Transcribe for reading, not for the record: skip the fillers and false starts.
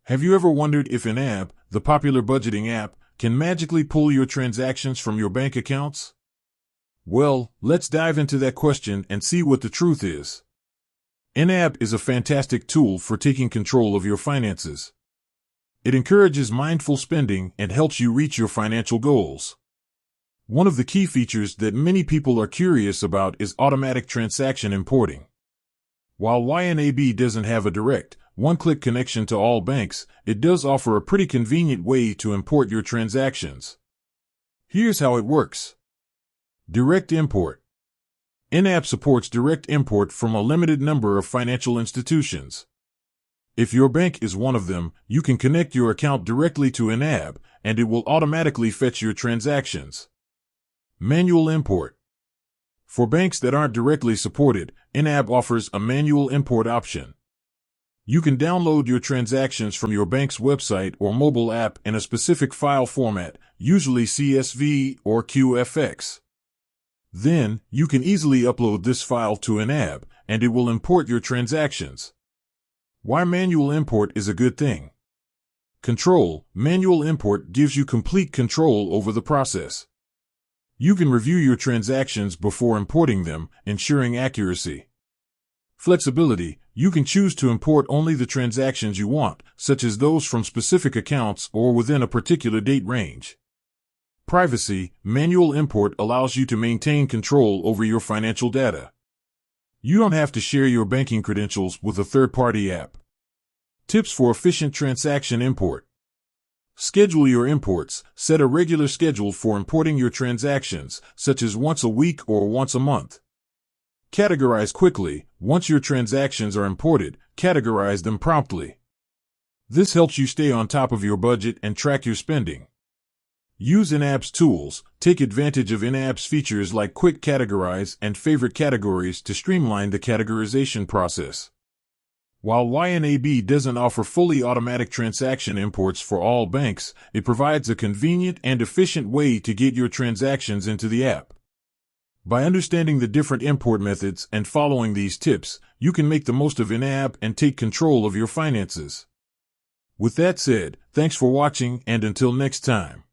Have you ever wondered if YNAB, the popular budgeting app, can magically pull your transactions from your bank accounts? Well, let's dive into that question and see what the truth is. YNAB is a fantastic tool for taking control of your finances. It encourages mindful spending and helps you reach your financial goals. One of the key features that many people are curious about is automatic transaction importing. While YNAB doesn't have a direct, one-click connection to all banks, it does offer a pretty convenient way to import your transactions. Here's how it works. Direct import. YNAB supports direct import from a limited number of financial institutions. If your bank is one of them, you can connect your account directly to YNAB, and it will automatically fetch your transactions. Manual import. For banks that aren't directly supported, YNAB offers a manual import option. You can download your transactions from your bank's website or mobile app in a specific file format, usually CSV or QFX. Then, you can easily upload this file to YNAB, and it will import your transactions. Why manual import is a good thing? Control. Manual import gives you complete control over the process. You can review your transactions before importing them, ensuring accuracy. Flexibility. You can choose to import only the transactions you want, such as those from specific accounts or within a particular date range. Privacy. Manual import allows you to maintain control over your financial data. You don't have to share your banking credentials with a third-party app. Tips for efficient transaction import. Schedule your imports. Set a regular schedule for importing your transactions, such as once a week or once a month. Categorize quickly. Once your transactions are imported, categorize them promptly. This helps you stay on top of your budget and track your spending. Use YNAB's tools. Take advantage of YNAB's features like Quick Categorize and Favorite Categories to streamline the categorization process. While YNAB doesn't offer fully automatic transaction imports for all banks, it provides a convenient and efficient way to get your transactions into the app. By understanding the different import methods and following these tips, you can make the most of YNAB and take control of your finances. With that said, thanks for watching, and until next time.